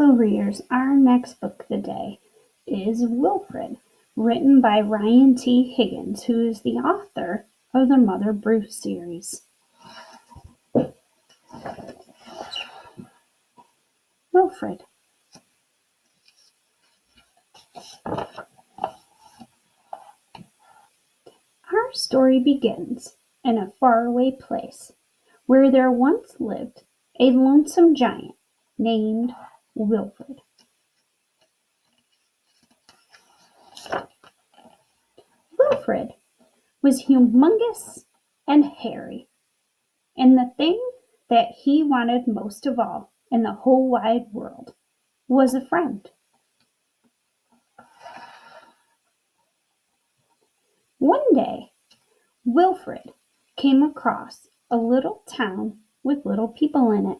Hello, readers. Our next book today is Wilfred, written by Ryan T. Higgins, who is the author of the Mother Bruce series. Wilfred. Our story begins in a faraway place where there once lived a lonesome giant named Wilfred. Wilfred was humongous and hairy, and the thing that he wanted most of all in the whole wide world was a friend. One day, Wilfred came across a little town with little people in it.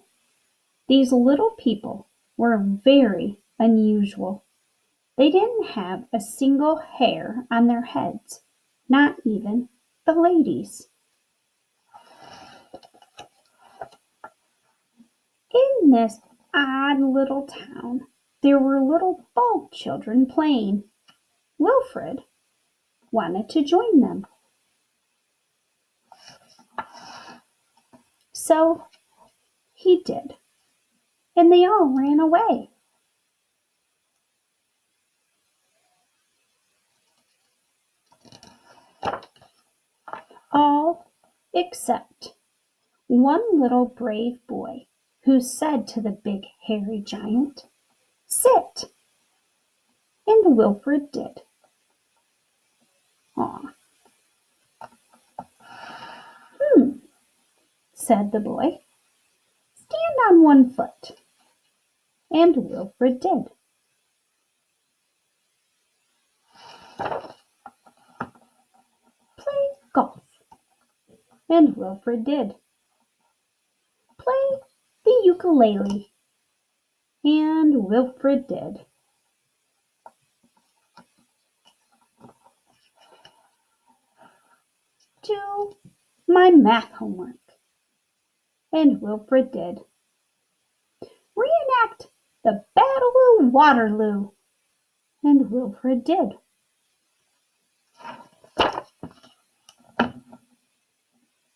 These little people were very unusual. They didn't have a single hair on their heads, not even the ladies. In this odd little town, there were little bald children playing. Wilfred wanted to join them. So he did, and they all ran away. All except one little brave boy who said to the big hairy giant, "Sit!" And Wilfred did. "Aw." Said the boy. "Stand on one foot." And Wilfred did. "Play golf." And Wilfred did. "Play the ukulele." And Wilfred did. "Do my math homework." And Wilfred did. "Reenact the Battle of Waterloo." And Wilfred did.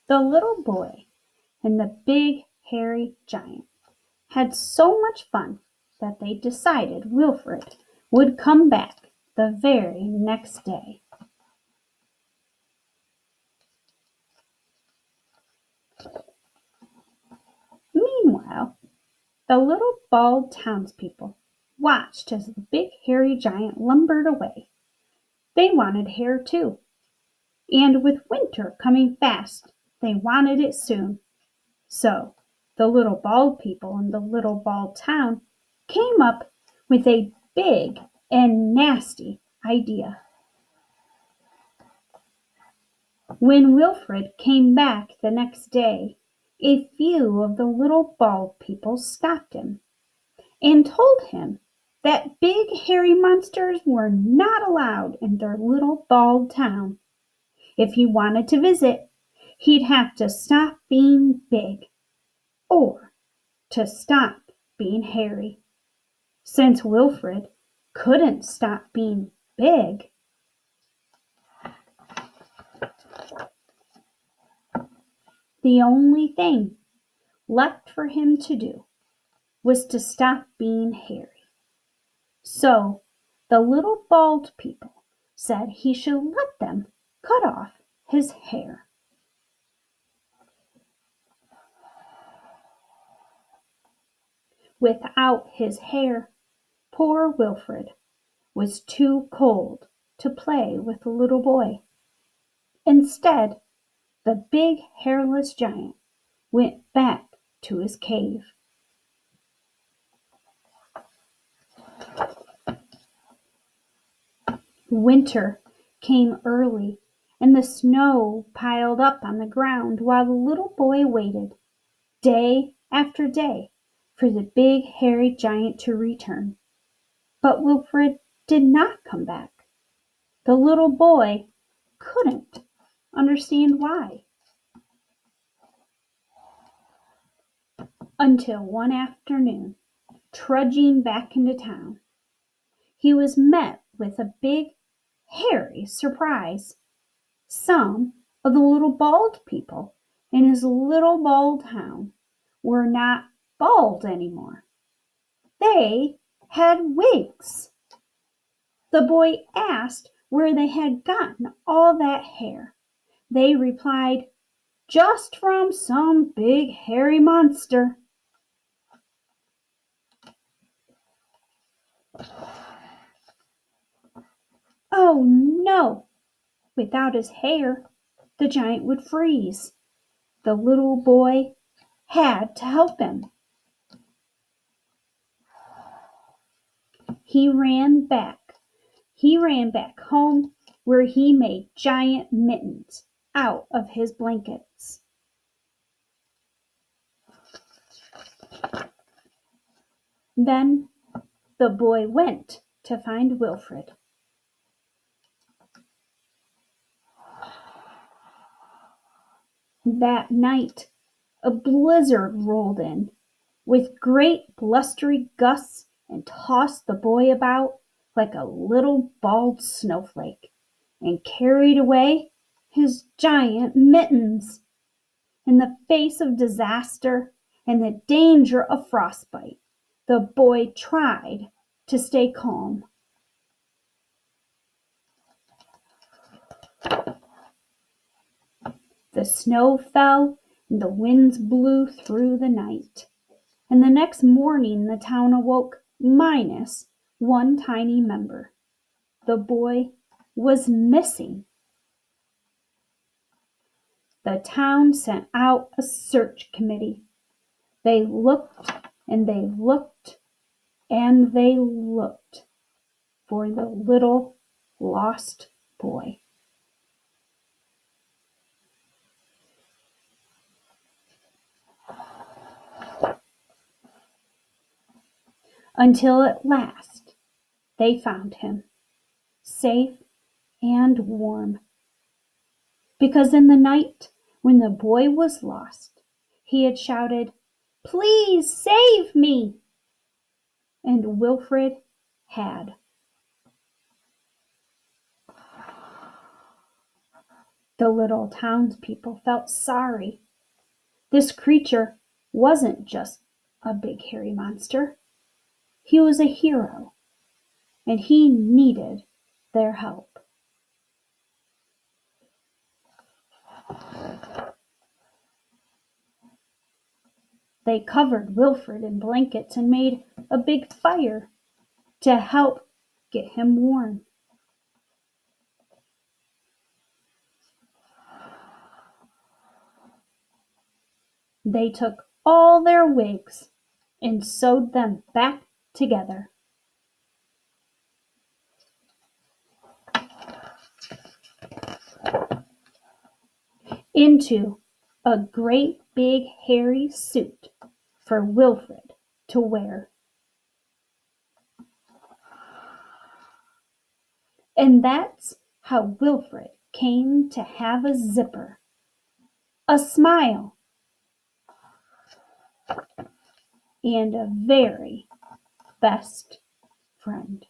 The little boy and the big hairy giant had so much fun that they decided Wilfred would come back the very next day. Meanwhile, the little bald townspeople watched as the big hairy giant lumbered away. They wanted hair too, and with winter coming fast, they wanted it soon. So the little bald people in the little bald town came up with a big and nasty idea. When Wilfred came back the next day, a few of the little bald people stopped him and told him that big hairy monsters were not allowed in their little bald town. If he wanted to visit, he'd have to stop being big, or to stop being hairy. Since Wilfred couldn't stop being big, the only thing left for him to do was to stop being hairy. So the little bald people said he should let them cut off his hair. Without his hair, poor Wilfred was too cold to play with the little boy. Instead, the big hairless giant went back to his cave. Winter came early, and the snow piled up on the ground while the little boy waited, day after day, for the big hairy giant to return. But Wilfred did not come back. The little boy couldn't understand why. Until one afternoon, trudging back into town. He was met with a big, hairy surprise. Some of the little bald people in his little bald town were not bald anymore. They had wigs. The boy asked where they had gotten all that hair. They replied, "Just from some big hairy monster." Oh no! Without his hair, the giant would freeze. The little boy had to help him. He ran back. He ran back home where he made giant mittens out of his blankets. Then the boy went to find Wilfred. That night, a blizzard rolled in with great blustery gusts and tossed the boy about like a little bald snowflake and carried away his giant mittens. In the face of disaster and the danger of frostbite, the boy tried to stay calm. The snow fell and the winds blew through the night. And the next morning the town awoke minus one tiny member. The boy was missing. The town sent out a search committee. They looked and they looked and they looked for the little lost boy. Until at last they found him, safe and warm. Because in the night when the boy was lost, he had shouted, "Please save me!" And Wilfred had. The little townspeople felt sorry. This creature wasn't just a big hairy monster. He was a hero, and he needed their help. They covered Wilfred in blankets and made a big fire to help get him warm. They took all their wigs and sewed them back together. Into a great big hairy suit for Wilfred to wear. And that's how Wilfred came to have a zipper, a smile, and a very best friend.